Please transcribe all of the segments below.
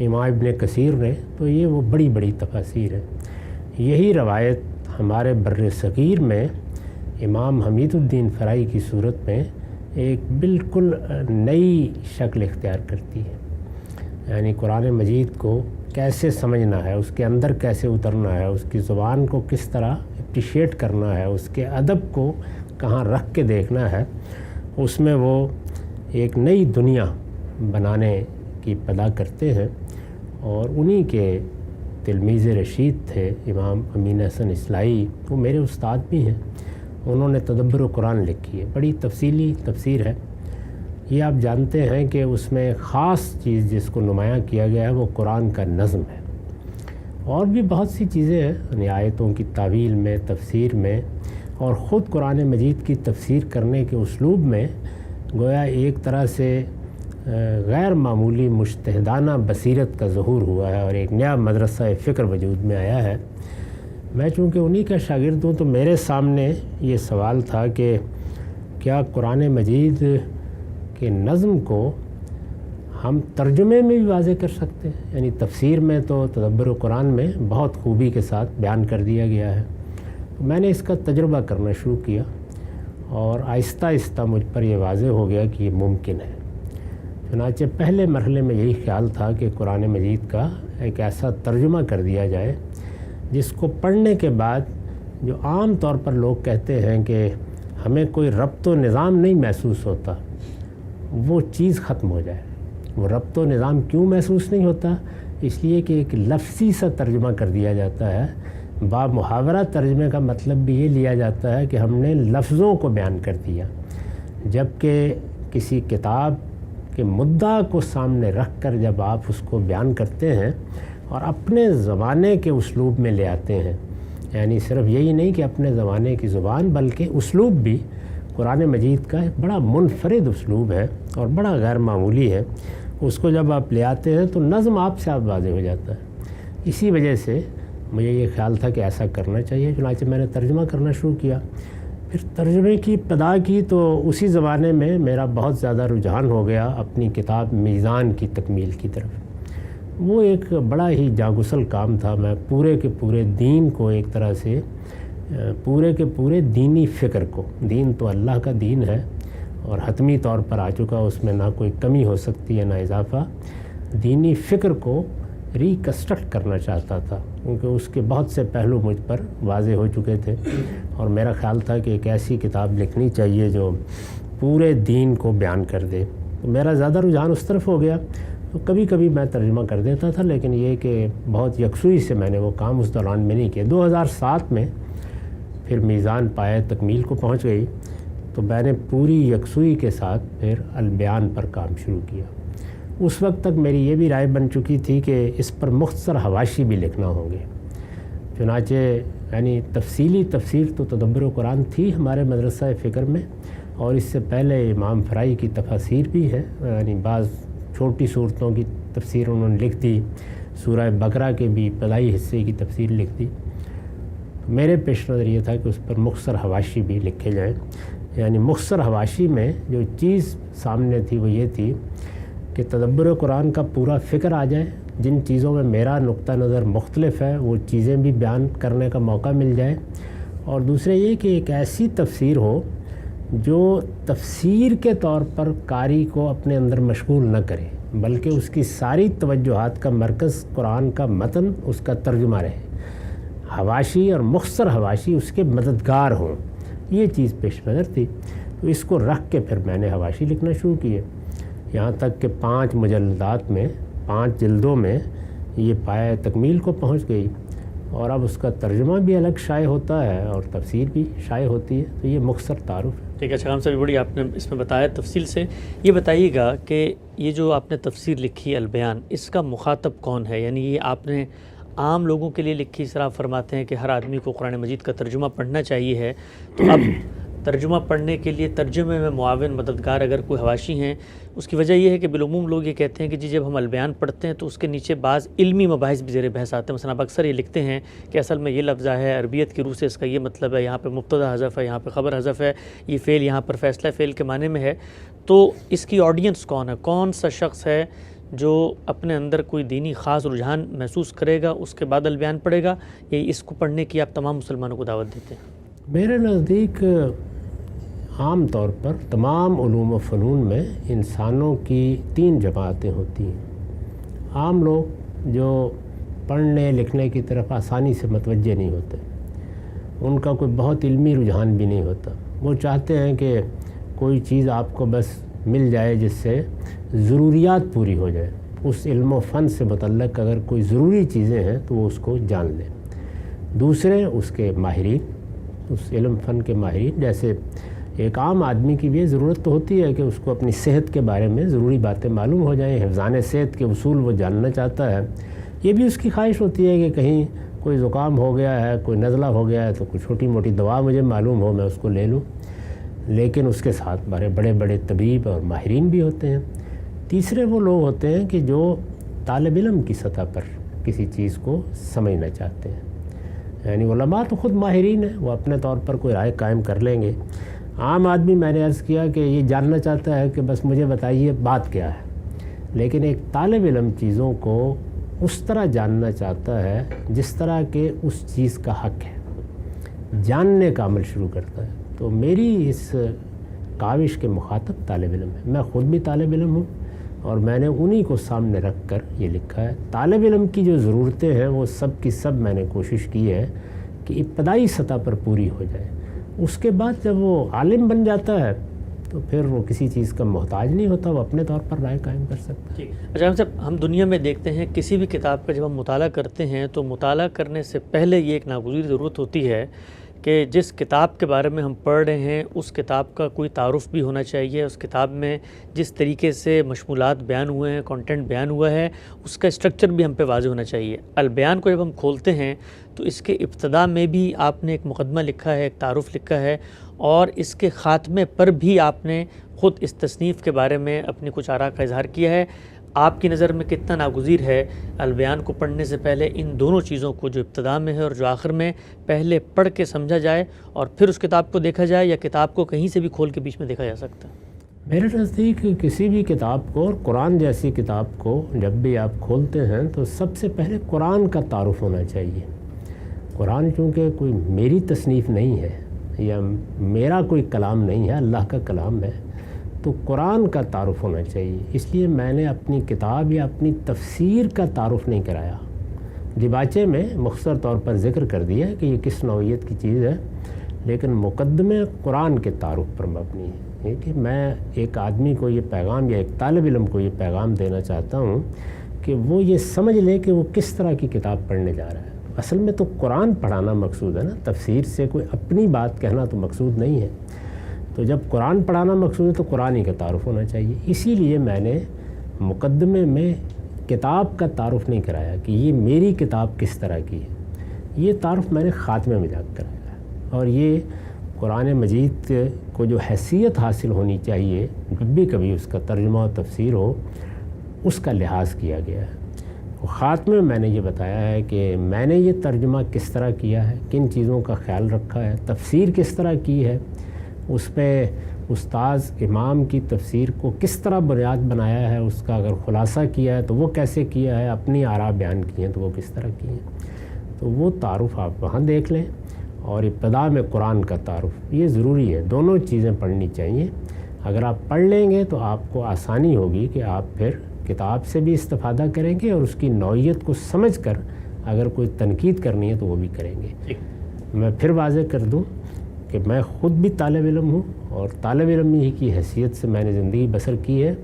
امام ابن کثیر نے، تو یہ وہ بڑی بڑی تفاسیر ہیں۔ یہی روایت ہمارے بر صغیر میں امام حمید الدین فرائی کی صورت میں ایک بالکل نئی شکل اختیار کرتی ہے، یعنی قرآن مجید کو کیسے سمجھنا ہے، اس کے اندر کیسے اترنا ہے، اس کی زبان کو کس طرح اپریشیٹ کرنا ہے، اس کے ادب کو کہاں رکھ کے دیکھنا ہے، اس میں وہ ایک نئی دنیا بنانے کی پدا کرتے ہیں۔ اور انہی کے تلمیذ رشید تھے امام امین حسن اصلاحی، وہ میرے استاد بھی ہیں۔ انہوں نے تدبر قرآن لکھی ہے، بڑی تفصیلی تفسیر ہے۔ یہ آپ جانتے ہیں کہ اس میں خاص چیز جس کو نمایاں کیا گیا ہے وہ قرآن کا نظم ہے، اور بھی بہت سی چیزیں ہیں، یعنی آیتوں کی تعویل میں، تفسیر میں، اور خود قرآن مجید کی تفسیر کرنے کے اسلوب میں گویا ایک طرح سے غیر معمولی مجتہدانہ بصیرت کا ظہور ہوا ہے، اور ایک نیا مدرسہ فکر وجود میں آیا ہے۔ میں چونکہ انہی کا شاگرد ہوں تو میرے سامنے یہ سوال تھا کہ کیا قرآن مجید کے نظم کو ہم ترجمے میں بھی واضح کر سکتے ہیں؟ یعنی تفسیر میں تو تدبر قرآن میں بہت خوبی کے ساتھ بیان کر دیا گیا ہے۔ میں نے اس کا تجربہ کرنا شروع کیا، اور آہستہ آہستہ مجھ پر یہ واضح ہو گیا کہ یہ ممکن ہے۔ چنانچہ پہلے مرحلے میں یہی خیال تھا کہ قرآن مجید کا ایک ایسا ترجمہ کر دیا جائے جس کو پڑھنے کے بعد جو عام طور پر لوگ کہتے ہیں کہ ہمیں کوئی ربط و نظام نہیں محسوس ہوتا، وہ چیز ختم ہو جائے۔ وہ ربط و نظام کیوں محسوس نہیں ہوتا؟ اس لیے کہ ایک لفظی سا ترجمہ کر دیا جاتا ہے۔ با محاورہ ترجمے کا مطلب بھی یہ لیا جاتا ہے کہ ہم نے لفظوں کو بیان کر دیا، جبکہ کسی کتاب کے مدعا کو سامنے رکھ کر جب آپ اس کو بیان کرتے ہیں اور اپنے زمانے کے اسلوب میں لے آتے ہیں، یعنی صرف یہی نہیں کہ اپنے زمانے کی زبان بلکہ اسلوب بھی قرآن مجید کا ایک بڑا منفرد اسلوب ہے اور بڑا غیر معمولی ہے، اس کو جب آپ لے آتے ہیں تو نظم آپ سے آپ واضح ہو جاتا ہے۔ اسی وجہ سے مجھے یہ خیال تھا کہ ایسا کرنا چاہیے، چنانچہ میں نے ترجمہ کرنا شروع کیا۔ پھر ترجمے کی ابتدا کی تو اسی زمانے میں میرا بہت زیادہ رجحان ہو گیا اپنی کتاب میزان کی تکمیل کی طرف۔ وہ ایک بڑا ہی جاگسل کام تھا۔ میں پورے کے پورے دین کو ایک طرح سے پورے کے پورے دینی فکر کو، دین تو اللہ کا دین ہے اور حتمی طور پر آ چکا، اس میں نہ کوئی کمی ہو سکتی ہے نہ اضافہ، دینی فکر کو ریکنسٹرکٹ کرنا چاہتا تھا، کیونکہ اس کے بہت سے پہلو مجھ پر واضح ہو چکے تھے، اور میرا خیال تھا کہ ایک ایسی کتاب لکھنی چاہیے جو پورے دین کو بیان کر دے۔ تو میرا زیادہ رجحان اس طرف ہو گیا، تو کبھی کبھی میں ترجمہ کر دیتا تھا، لیکن یہ کہ بہت یکسوئی سے میں نے وہ کام اس دوران میں نہیں کیا۔ 2007 میں پھر میزان پائے تکمیل کو پہنچ گئی، تو میں نے پوری یکسوئی کے ساتھ پھر البیان پر کام شروع کیا۔ اس وقت تک میری یہ بھی رائے بن چکی تھی کہ اس پر مختصر حواشی بھی لکھنا ہوں گے، چنانچہ یعنی تفصیلی تفسیر تو تدبر قرآن تھی ہمارے مدرسہ فکر میں، اور اس سے پہلے امام فرائی کی تفاسیر بھی ہے، یعنی بعض چھوٹی صورتوں کی تفسیر انہوں نے لکھ دی، سورہ بقرہ کے بھی ابتدائی حصے کی تفسیر لکھ دی۔ میرے پیش نظر یہ تھا کہ اس پر مختصر حواشی بھی لکھے جائیں، یعنی مختصر حواشی میں جو چیز سامنے تھی وہ یہ تھی کہ تدبر قرآن کا پورا فکر آ جائے، جن چیزوں میں میرا نقطہ نظر مختلف ہے وہ چیزیں بھی بیان کرنے کا موقع مل جائے، اور دوسرے یہ کہ ایک ایسی تفسیر ہو جو تفسیر کے طور پر قاری کو اپنے اندر مشغول نہ کرے، بلکہ اس کی ساری توجہات کا مرکز قرآن کا متن، اس کا ترجمہ رہے، حواشی اور مختصر حواشی اس کے مددگار ہوں۔ یہ چیز پیش نظر تھی، تو اس کو رکھ کے پھر میں نے حواشی لکھنا شروع کیے، یہاں تک کہ 5 مجلدات میں 5 جلدوں میں یہ پایہ تکمیل کو پہنچ گئی، اور اب اس کا ترجمہ بھی الگ شائع ہوتا ہے اور تفسیر بھی شائع ہوتی ہے۔ تو یہ مختصر تعارف ہے۔ ٹھیک ہے، شاہم صاحب بڑی آپ نے اس میں بتایا تفصیل سے۔ یہ بتائیے گا کہ یہ جو آپ نے تفسیر لکھی البیان، اس کا مخاطب کون ہے؟ یعنی یہ آپ نے عام لوگوں کے لیے لکھی، اس طرح آپ فرماتے ہیں کہ ہر آدمی کو قرآن مجید کا ترجمہ پڑھنا چاہیے ہے، تو اب ترجمہ پڑھنے کے لیے ترجمے میں معاون مددگار اگر کوئی حواشی ہیں، اس کی وجہ یہ ہے کہ بالعموم لوگ یہ کہتے ہیں کہ جب ہم البیان پڑھتے ہیں تو اس کے نیچے بعض علمی مباحث بھی زیر بحث آتے ہیں۔ مثلا آپ اکثر یہ لکھتے ہیں کہ اصل میں یہ لفظہ ہے، عربیت کی روح سے اس کا یہ مطلب ہے، یہاں پہ مبتدا حذف ہے، یہاں پہ خبر حذف ہے، یہ فعل یہاں پر فیصلہ فعل کے معنی میں ہے۔ تو اس کی آڈینس کون ہے؟ کون سا شخص ہے جو اپنے اندر کوئی دینی خاص رجحان محسوس کرے گا اس کے بعد البیان پڑھے گا، یا اس کو پڑھنے کی آپ تمام مسلمانوں کو دعوت دیتے ہیں؟ میرے نزدیک عام طور پر تمام علوم و فنون میں انسانوں کی 3 جماعتیں ہوتی ہیں۔ عام لوگ جو پڑھنے لکھنے کی طرف آسانی سے متوجہ نہیں ہوتے، ان کا کوئی بہت علمی رجحان بھی نہیں ہوتا، وہ چاہتے ہیں کہ کوئی چیز آپ کو بس مل جائے جس سے ضروریات پوری ہو جائے، اس علم و فن سے متعلق اگر کوئی ضروری چیزیں ہیں تو وہ اس کو جان لیں۔ دوسرے اس کے ماہرین، اس علم فن کے ماہرین، جیسے ایک عام آدمی کی بھی ضرورت تو ہوتی ہے کہ اس کو اپنی صحت کے بارے میں ضروری باتیں معلوم ہو جائیں، حفظان صحت کے اصول وہ جاننا چاہتا ہے۔ یہ بھی اس کی خواہش ہوتی ہے کہ کہیں کوئی زکام ہو گیا ہے، کوئی نزلہ ہو گیا ہے تو کوئی چھوٹی موٹی دوا مجھے معلوم ہو، میں اس کو لے لوں۔ لیکن اس کے ساتھ بڑے بڑے طبیب اور ماہرین بھی ہوتے ہیں۔ تیسرے وہ لوگ ہوتے ہیں کہ جو طالب علم کی سطح پر کسی چیز کو سمجھنا چاہتے ہیں، یعنی علماء تو خود ماہرین ہیں، وہ اپنے طور پر کوئی رائے قائم کر لیں گے۔ عام آدمی، میں نے عرض کیا کہ یہ جاننا چاہتا ہے کہ بس مجھے بتائیے بات کیا ہے، لیکن ایک طالب علم چیزوں کو اس طرح جاننا چاہتا ہے جس طرح کہ اس چیز کا حق ہے، جاننے کا عمل شروع کرتا ہے۔ تو میری اس کاوش کے مخاطب طالب علم ہے، میں خود بھی طالب علم ہوں، اور میں نے انہی کو سامنے رکھ کر یہ لکھا ہے۔ طالب علم کی جو ضرورتیں ہیں وہ سب کی سب میں نے کوشش کی ہے کہ ابتدائی سطح پر پوری ہو جائے۔ اس کے بعد جب وہ عالم بن جاتا ہے تو پھر وہ کسی چیز کا محتاج نہیں ہوتا، وہ اپنے طور پر رائے قائم کر سکتا ہے۔ اچھا صاحب، ہم دنیا میں دیکھتے ہیں کسی بھی کتاب کا جب ہم مطالعہ کرتے ہیں تو مطالعہ کرنے سے پہلے یہ ایک ناگزیر ضرورت ہوتی ہے کہ جس کتاب کے بارے میں ہم پڑھ رہے ہیں اس کتاب کا کوئی تعارف بھی ہونا چاہیے، اس کتاب میں جس طریقے سے مشمولات بیان ہوئے ہیں، کنٹینٹ بیان ہوا ہے، اس کا اسٹرکچر بھی ہم پہ واضح ہونا چاہیے۔ البیان کو جب ہم کھولتے ہیں تو اس کے ابتدا میں بھی آپ نے ایک مقدمہ لکھا ہے، ایک تعارف لکھا ہے، اور اس کے خاتمے پر بھی آپ نے خود اس تصنیف کے بارے میں اپنی کچھ آراء کا اظہار کیا ہے۔ آپ کی نظر میں کتنا ناگزیر ہے البیان کو پڑھنے سے پہلے ان دونوں چیزوں کو، جو ابتدا میں ہے اور جو آخر میں، پہلے پڑھ کے سمجھا جائے اور پھر اس کتاب کو دیکھا جائے، یا کتاب کو کہیں سے بھی کھول کے بیچ میں دیکھا جا سکتا ہے؟ میرے نزدیک کسی بھی کتاب کو، اور قرآن جیسی کتاب کو جب بھی آپ کھولتے ہیں تو سب سے پہلے قرآن کا تعارف ہونا چاہیے۔ قرآن چونکہ کوئی میری تصنیف نہیں ہے یا میرا کوئی کلام نہیں ہے، اللہ کا کلام ہے، تو قرآن کا تعارف ہونا چاہیے۔ اس لیے میں نے اپنی کتاب یا اپنی تفسیر کا تعارف نہیں کرایا۔ دیباچے میں مختصر طور پر ذکر کر دیا کہ یہ کس نوعیت کی چیز ہے، لیکن مقدمے قرآن کے تعارف پر مبنی ہے کہ میں ایک آدمی کو یہ پیغام یا ایک طالب علم کو یہ پیغام دینا چاہتا ہوں کہ وہ یہ سمجھ لے کہ وہ کس طرح کی کتاب پڑھنے جا رہا ہے۔ اصل میں تو قرآن پڑھانا مقصود ہے نا، تفسیر سے کوئی اپنی بات کہنا تو مقصود نہیں ہے۔ تو جب قرآن پڑھانا مقصود ہے تو قرآن ہی کا تعارف ہونا چاہیے۔ اسی لیے میں نے مقدمے میں کتاب کا تعارف نہیں کرایا کہ یہ میری کتاب کس طرح کی ہے، یہ تعارف میں نے خاتمے میں جا کر کرایا۔ اور یہ قرآن مجید کو جو حیثیت حاصل ہونی چاہیے جب بھی کبھی اس کا ترجمہ و تفسیر ہو، اس کا لحاظ کیا گیا ہے۔ خاتمے میں میں نے یہ بتایا ہے کہ میں نے یہ ترجمہ کس طرح کیا ہے، کن چیزوں کا خیال رکھا ہے، تفسیر کس طرح کی ہے، اس پہ استاذ امام کی تفسیر کو کس طرح بنیاد بنایا ہے، اس کا اگر خلاصہ کیا ہے تو وہ کیسے کیا ہے، اپنی آراء بیان کی ہیں تو وہ کس طرح کی ہیں، تو وہ تعارف آپ وہاں دیکھ لیں۔ اور ابتدا میں قرآن کا تعارف یہ ضروری ہے، دونوں چیزیں پڑھنی چاہیے۔ اگر آپ پڑھ لیں گے تو آپ کو آسانی ہوگی کہ آپ پھر کتاب سے بھی استفادہ کریں گے اور اس کی نوعیت کو سمجھ کر اگر کوئی تنقید کرنی ہے تو وہ بھی کریں گے۔ میں پھر واضح کر دوں کہ میں خود بھی طالب علم ہوں، اور طالب علم ہی کی حیثیت سے میں نے زندگی بسر کی ہے،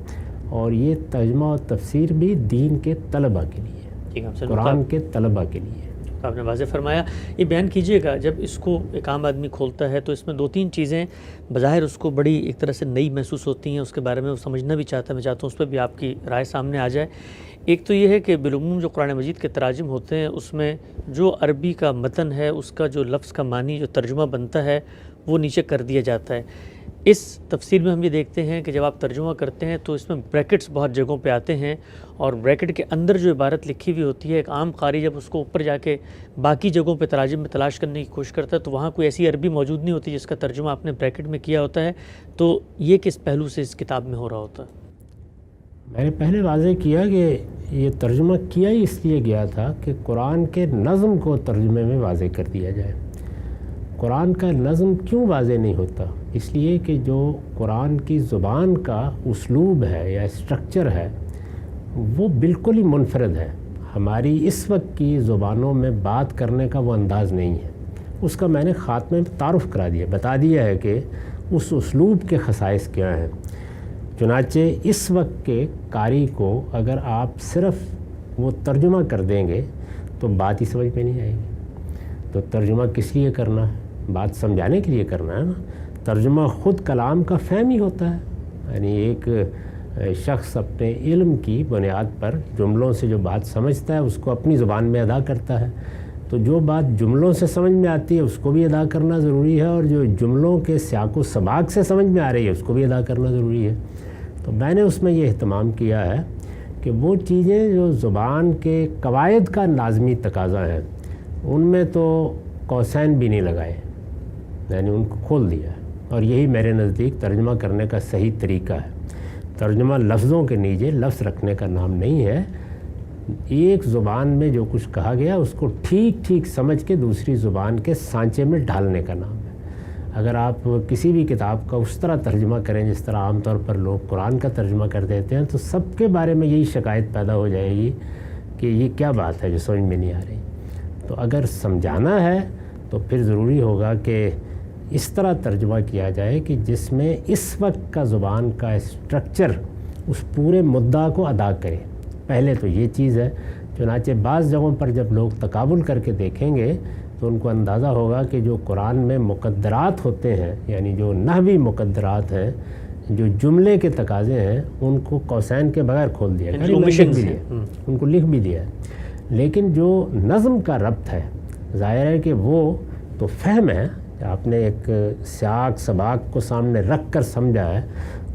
اور یہ ترجمہ و تفسیر بھی دین کے طلباء کے لیے، قرآن کے طلباء کے لیے۔ آپ نے واضح فرمایا۔ یہ بیان کیجئے گا، جب اس کو ایک عام آدمی کھولتا ہے تو اس میں 2-3 چیزیں بظاہر اس کو بڑی ایک طرح سے نئی محسوس ہوتی ہیں، اس کے بارے میں وہ سمجھنا بھی چاہتا ہے۔ میں چاہتا ہوں اس پہ بھی آپ کی رائے سامنے آ جائے۔ ایک تو یہ ہے کہ بالعموم جو قرآن مجید کے تراجم ہوتے ہیں اس میں جو عربی کا متن ہے، اس کا جو لفظ کا معنی جو ترجمہ بنتا ہے وہ نیچے کر دیا جاتا ہے۔ اس تفسیر میں ہم یہ دیکھتے ہیں کہ جب آپ ترجمہ کرتے ہیں تو اس میں بریکٹس بہت جگہوں پہ آتے ہیں، اور بریکٹ کے اندر جو عبارت لکھی ہوئی ہوتی ہے، ایک عام قاری جب اس کو اوپر جا کے باقی جگہوں پہ تراجم میں تلاش کرنے کی کوشش کرتا ہے تو وہاں کوئی ایسی عربی موجود نہیں ہوتی جس کا ترجمہ آپ نے بریکٹ میں کیا ہوتا ہے۔ تو یہ کس پہلو سے اس کتاب میں ہو رہا ہوتا ہے؟ میں نے پہلے واضح کیا کہ یہ ترجمہ کیا ہی اس لیے گیا تھا کہ قرآن کے نظم کو ترجمے میں واضح کر دیا جائے۔ قرآن کا نظم کیوں واضح نہیں ہوتا؟ اس لیے کہ جو قرآن کی زبان کا اسلوب ہے یا اسٹرکچر ہے وہ بالکل ہی منفرد ہے۔ ہماری اس وقت کی زبانوں میں بات کرنے کا وہ انداز نہیں ہے۔ اس کا میں نے خاتمے میں تعارف کرا دیا، بتا دیا ہے کہ اس اسلوب کے خصائص کیا ہیں۔ چنانچہ اس وقت کے قاری کو اگر آپ صرف وہ ترجمہ کر دیں گے تو بات ہی سمجھ میں نہیں آئے گی۔ تو ترجمہ کس لیے کرنا ہے؟ بات سمجھانے کے لیے کرنا ہے نا۔ ترجمہ خود کلام کا فہم ہی ہوتا ہے، یعنی ایک شخص اپنے علم کی بنیاد پر جملوں سے جو بات سمجھتا ہے اس کو اپنی زبان میں ادا کرتا ہے۔ تو جو بات جملوں سے سمجھ میں آتی ہے اس کو بھی ادا کرنا ضروری ہے، اور جو جملوں کے سیاق و سباق سے سمجھ میں آ رہی ہے اس کو بھی ادا کرنا ضروری ہے۔ تو میں نے اس میں یہ اہتمام کیا ہے کہ وہ چیزیں جو زبان کے قواعد کا لازمی تقاضا ہے ان میں تو قوسین بھی نہیں لگائے، یعنی ان کو کھول دیا ہے، اور یہی میرے نزدیک ترجمہ کرنے کا صحیح طریقہ ہے۔ ترجمہ لفظوں کے نیچے لفظ رکھنے کا نام نہیں ہے، ایک زبان میں جو کچھ کہا گیا اس کو ٹھیک ٹھیک سمجھ کے دوسری زبان کے سانچے میں ڈھالنے کا نام ہے۔ اگر آپ کسی بھی کتاب کا اس طرح ترجمہ کریں جس طرح عام طور پر لوگ قرآن کا ترجمہ کر دیتے ہیں تو سب کے بارے میں یہی شکایت پیدا ہو جائے گی کہ یہ کیا بات ہے جو سمجھ میں نہیں آ رہی۔ تو اگر سمجھانا ہے تو پھر ضروری ہوگا کہ اس طرح ترجمہ کیا جائے کہ جس میں اس وقت کا زبان کا اسٹرکچر اس پورے مدعا کو ادا کرے۔ پہلے تو یہ چیز ہے، چنانچہ بعض جگہوں پر جب لوگ تقابل کر کے دیکھیں گے تو ان کو اندازہ ہوگا کہ جو قرآن میں مقدرات ہوتے ہیں، یعنی جو نحوی مقدرات ہیں، جو جملے کے تقاضے ہیں، ان کو قوسین کے بغیر کھول دیا ان کو لکھ بھی دیا ہے، لیکن جو نظم کا ربط ہے ظاہر ہے کہ وہ تو فہم ہے، آپ نے ایک سیاق سباق کو سامنے رکھ کر سمجھا ہے،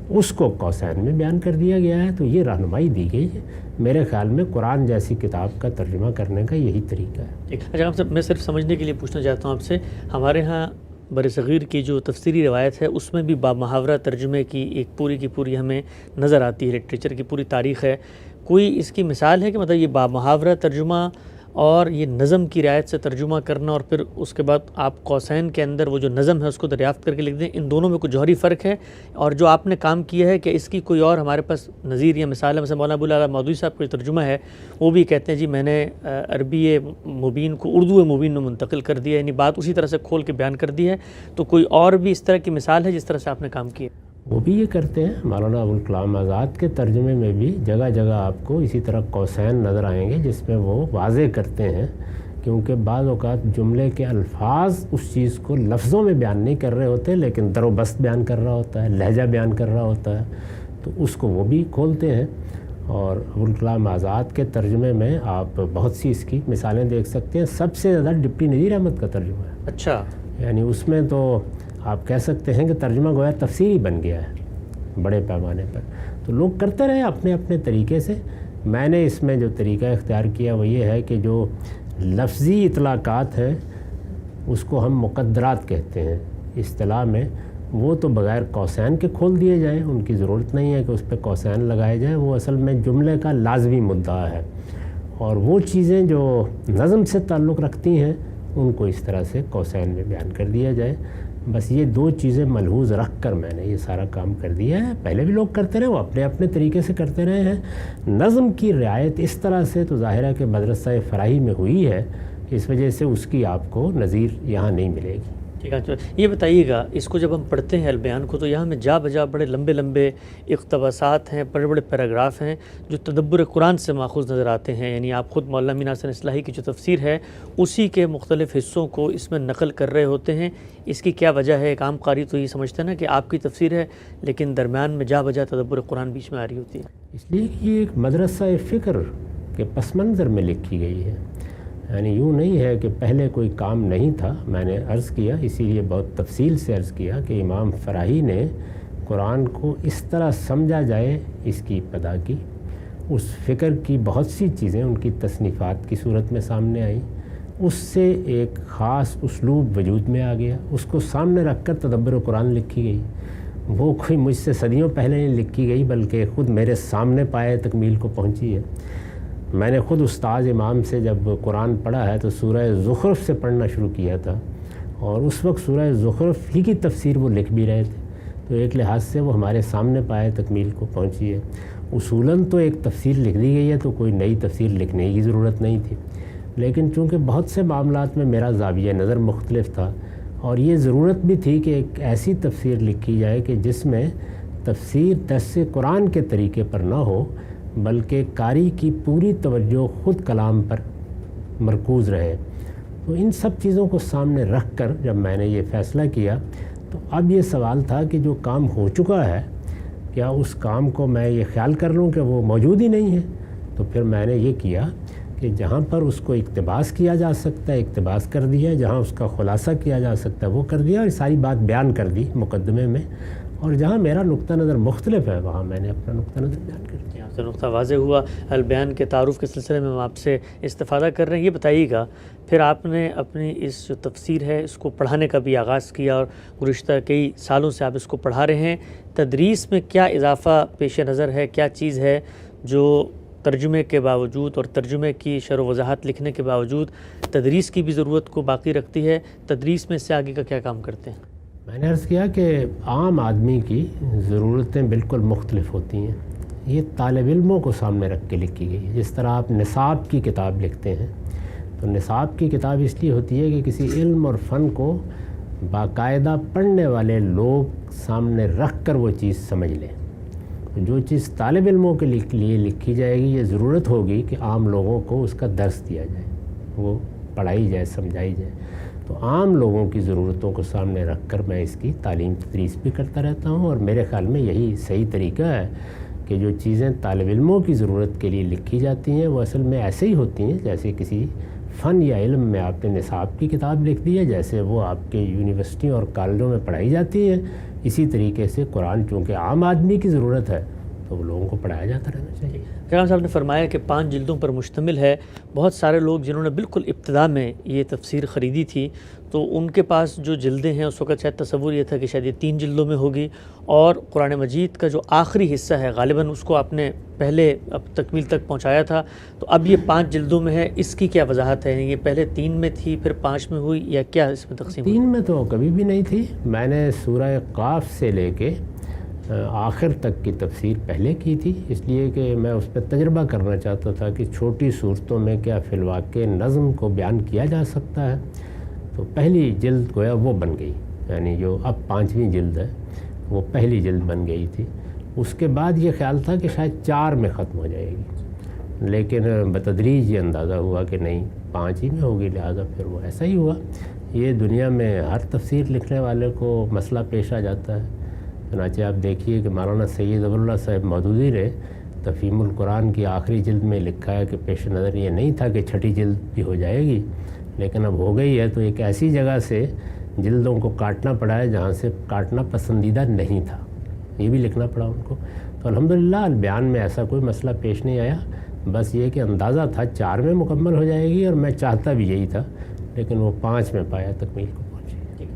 اس کو قوسین میں بیان کر دیا گیا ہے۔ تو یہ رہنمائی دی گئی ہے۔ میرے خیال میں قرآن جیسی کتاب کا ترجمہ کرنے کا یہی طریقہ ہے۔ اچھا، آپ سے میں صرف سمجھنے کے لیے پوچھنا چاہتا ہوں آپ سے، ہمارے ہاں بر صغیر کی جو تفسیری روایت ہے اس میں بھی با محاورہ ترجمے کی ایک پوری کی پوری ہمیں نظر آتی ہے، لٹریچر کی پوری تاریخ ہے۔ کوئی اس کی مثال ہے کہ مطلب یہ با محاورہ ترجمہ اور یہ نظم کی رعایت سے ترجمہ کرنا اور پھر اس کے بعد آپ قوسین کے اندر وہ جو نظم ہے اس کو دریافت کر کے لکھ دیں، ان دونوں میں کوئی جوہری فرق ہے؟ اور جو آپ نے کام کیا ہے کہ اس کی کوئی اور ہمارے پاس نظیر یا مثال ہے؟ مثلا مولانا ابو الاعلیٰ مودودی صاحب کا جو ترجمہ ہے وہ بھی کہتے ہیں جی میں نے عربی مبین کو اردو مبین میں منتقل کر دیا، یعنی بات اسی طرح سے کھول کے بیان کر دی ہے۔ تو کوئی اور بھی اس طرح کی مثال ہے جس طرح سے آپ نے کام کیا؟ وہ بھی یہ کرتے ہیں۔ مولانا ابوالکلام آزاد کے ترجمے میں بھی جگہ جگہ آپ کو اسی طرح قوسین نظر آئیں گے جس میں وہ واضح کرتے ہیں، کیونکہ بعض اوقات جملے کے الفاظ اس چیز کو لفظوں میں بیان نہیں کر رہے ہوتے لیکن در و بست بیان کر رہا ہوتا ہے، لہجہ بیان کر رہا ہوتا ہے، تو اس کو وہ بھی کھولتے ہیں۔ اور ابوالکلام آزاد کے ترجمے میں آپ بہت سی اس کی مثالیں دیکھ سکتے ہیں۔ سب سے زیادہ ڈپٹی نذیر احمد کا ترجمہ ہے۔ اچھا، یعنی اس میں تو آپ کہہ سکتے ہیں کہ ترجمہ گویا تفسیری بن گیا ہے بڑے پیمانے پر۔ تو لوگ کرتے رہے اپنے اپنے طریقے سے۔ میں نے اس میں جو طریقہ اختیار کیا وہ یہ ہے کہ جو لفظی اطلاقات ہیں اس کو ہم مقدرات کہتے ہیں اصطلاح میں، وہ تو بغیر قوسین کے کھول دیے جائیں، ان کی ضرورت نہیں ہے کہ اس پہ قوسین لگائے جائیں، وہ اصل میں جملے کا لازمی مدعا ہے۔ اور وہ چیزیں جو نظم سے تعلق رکھتی ہیں ان کو اس طرح سے قوسین میں بیان کر دیا جائے۔ بس یہ دو چیزیں ملحوظ رکھ کر میں نے یہ سارا کام کر دیا ہے۔ پہلے بھی لوگ کرتے رہے، وہ اپنے اپنے طریقے سے کرتے رہے ہیں۔ نظم کی رعایت اس طرح سے تو ظاہر ہے کہ مدرسہ فراہی میں ہوئی ہے، اس وجہ سے اس کی آپ کو نظیر یہاں نہیں ملے گی۔ ٹھیک ہے، یہ بتائیے گا اس کو جب ہم پڑھتے ہیں البیان کو تو یہاں میں جا بجا بڑے لمبے لمبے اقتباسات ہیں، بڑے بڑے پیراگراف ہیں جو تدبر قرآن سے ماخوذ نظر آتے ہیں، یعنی آپ خود مولانا امین احسن اصلاحی کی جو تفسیر ہے اسی کے مختلف حصوں کو اس میں نقل کر رہے ہوتے ہیں۔ اس کی کیا وجہ ہے؟ ایک عام قاری تو یہ سمجھتا ہے نا کہ آپ کی تفسیر ہے لیکن درمیان میں جا بجا تدبر قرآن بیچ میں آ رہی ہوتی ہے۔ اس لیے کہ یہ ایک مدرسہ فکر کے پس منظر میں لکھی گئی ہے، یعنی یوں نہیں ہے کہ پہلے کوئی کام نہیں تھا۔ میں نے عرض کیا، اسی لیے بہت تفصیل سے عرض کیا کہ امام فراہی نے قرآن کو اس طرح سمجھا جائے اس کی ابتدا کی، اس فکر کی بہت سی چیزیں ان کی تصنیفات کی صورت میں سامنے آئیں، اس سے ایک خاص اسلوب وجود میں آ گیا، اس کو سامنے رکھ کر تدبر قرآن لکھی گئی۔ وہ کوئی مجھ سے صدیوں پہلے نہیں لکھی گئی بلکہ خود میرے سامنے پائے تکمیل کو پہنچی ہے۔ میں نے خود استاد امام سے جب قرآن پڑھا ہے تو سورہ زخرف سے پڑھنا شروع کیا تھا، اور اس وقت سورہ زخرف ہی کی تفسیر وہ لکھ بھی رہے تھے، تو ایک لحاظ سے وہ ہمارے سامنے پائے تکمیل کو پہنچی ہے۔ اصولاً تو ایک تفسیر لکھ دی گئی ہے تو کوئی نئی تفسیر لکھنے کی ضرورت نہیں تھی، لیکن چونکہ بہت سے معاملات میں میرا زاویہ نظر مختلف تھا، اور یہ ضرورت بھی تھی کہ ایک ایسی تفسیر لکھی جائے کہ جس میں تفسیر درس قرآن کے طریقے پر نہ ہو بلکہ قاری کی پوری توجہ خود کلام پر مرکوز رہے۔ تو ان سب چیزوں کو سامنے رکھ کر جب میں نے یہ فیصلہ کیا تو اب یہ سوال تھا کہ جو کام ہو چکا ہے کیا اس کام کو میں یہ خیال کر لوں کہ وہ موجود ہی نہیں ہے؟ تو پھر میں نے یہ کیا کہ جہاں پر اس کو اقتباس کیا جا سکتا ہے اقتباس کر دیا، جہاں اس کا خلاصہ کیا جا سکتا ہے وہ کر دیا، اور ساری بات بیان کر دی مقدمے میں، اور جہاں میرا نقطہ نظر مختلف ہے وہاں میں نے اپنا نقطہ نظر بیان کر دیا۔ یہاں سے نقطہ واضح ہوا۔ البیان کے تعارف کے سلسلے میں ہم آپ سے استفادہ کر رہے ہیں، یہ بتائیے گا پھر آپ نے اپنی اس جو تفسیر ہے اس کو پڑھانے کا بھی آغاز کیا، اور گزشتہ کئی سالوں سے آپ اس کو پڑھا رہے ہیں، تدریس میں کیا اضافہ پیش نظر ہے؟ کیا چیز ہے جو ترجمے کے باوجود اور ترجمے کی شرح و وضاحت لکھنے کے باوجود تدریس کی بھی ضرورت کو باقی رکھتی ہے؟ تدریس میں اس سے آگے کا کیا کام کرتے ہیں؟ میں نے عرض کیا کہ عام آدمی کی ضرورتیں بالکل مختلف ہوتی ہیں، یہ طالب علموں کو سامنے رکھ کے لکھی گئی ہے۔ جس طرح آپ نصاب کی کتاب لکھتے ہیں تو نصاب کی کتاب اس لیے ہوتی ہے کہ کسی علم اور فن کو باقاعدہ پڑھنے والے لوگ سامنے رکھ کر وہ چیز سمجھ لیں۔ جو چیز طالب علموں کے لیے لکھی جائے گی یہ ضرورت ہوگی کہ عام لوگوں کو اس کا درس دیا جائے، وہ پڑھائی جائے، سمجھائی جائے۔ تو عام لوگوں کی ضرورتوں کو سامنے رکھ کر میں اس کی تعلیم تدریس بھی کرتا رہتا ہوں، اور میرے خیال میں یہی صحیح طریقہ ہے کہ جو چیزیں طالب علموں کی ضرورت کے لیے لکھی جاتی ہیں وہ اصل میں ایسے ہی ہوتی ہیں جیسے کسی فن یا علم میں آپ نے نصاب کی کتاب لکھ دی ہے، جیسے وہ آپ کے یونیورسٹیوں اور کالجوں میں پڑھائی جاتی ہیں، اسی طریقے سے قرآن چونکہ عام آدمی کی ضرورت ہے تو وہ لوگوں کو پڑھایا جاتا رہنا چاہیے۔ کرام صاحب نے فرمایا کہ 5 جلدوں پر مشتمل ہے۔ بہت سارے لوگ جنہوں نے بالکل ابتدا میں یہ تفسیر خریدی تھی تو ان کے پاس جو جلدیں ہیں اس وقت شاید تصور یہ تھا کہ شاید یہ 3 جلدوں میں ہوگی، اور قرآن مجید کا جو آخری حصہ ہے غالباً اس کو آپ نے پہلے اب تکمیل تک پہنچایا تھا، تو اب یہ 5 جلدوں میں ہے، اس کی کیا وضاحت ہے؟ یہ پہلے 3 میں تھی پھر 5 میں ہوئی، یا کیا اس میں تقسیم ہوئی؟ 3 میں تو کبھی بھی نہیں تھی۔ میں نے سورہ قاف سے لے کے آخر تک کی تفسیر پہلے کی تھی، اس لیے کہ میں اس پہ تجربہ کرنا چاہتا تھا کہ چھوٹی صورتوں میں کیا فی الواقع نظم کو بیان کیا جا سکتا ہے۔ تو پہلی جلد گویا وہ بن گئی، یعنی جو اب 5ویں جلد ہے وہ پہلی جلد بن گئی تھی۔ اس کے بعد یہ خیال تھا کہ شاید 4 میں ختم ہو جائے گی، لیکن بتدریج یہ اندازہ ہوا کہ نہیں 5 ہی میں ہوگی، لہٰذا پھر وہ ایسا ہی ہوا۔ یہ دنیا میں ہر تفسیر لکھنے والے کو مسئلہ پیش آ جاتا ہے۔ چنانچہ آپ دیکھیے کہ مولانا سید ابواللہ صاحب مودودی نے تفہیم القرآن کی آخری جلد میں لکھا ہے کہ پیش نظر یہ نہیں تھا کہ 6ٹھی جلد بھی ہو جائے گی، لیکن اب ہو گئی ہے تو ایک ایسی جگہ سے جلدوں کو کاٹنا پڑا ہے جہاں سے کاٹنا پسندیدہ نہیں تھا، یہ بھی لکھنا پڑا ان کو۔ تو الحمدللہ البیان میں ایسا کوئی مسئلہ پیش نہیں آیا، بس یہ کہ اندازہ تھا 4 میں مکمل ہو جائے گی، اور میں چاہتا بھی یہی تھا، لیکن وہ 5 میں پایا تکمیل کو۔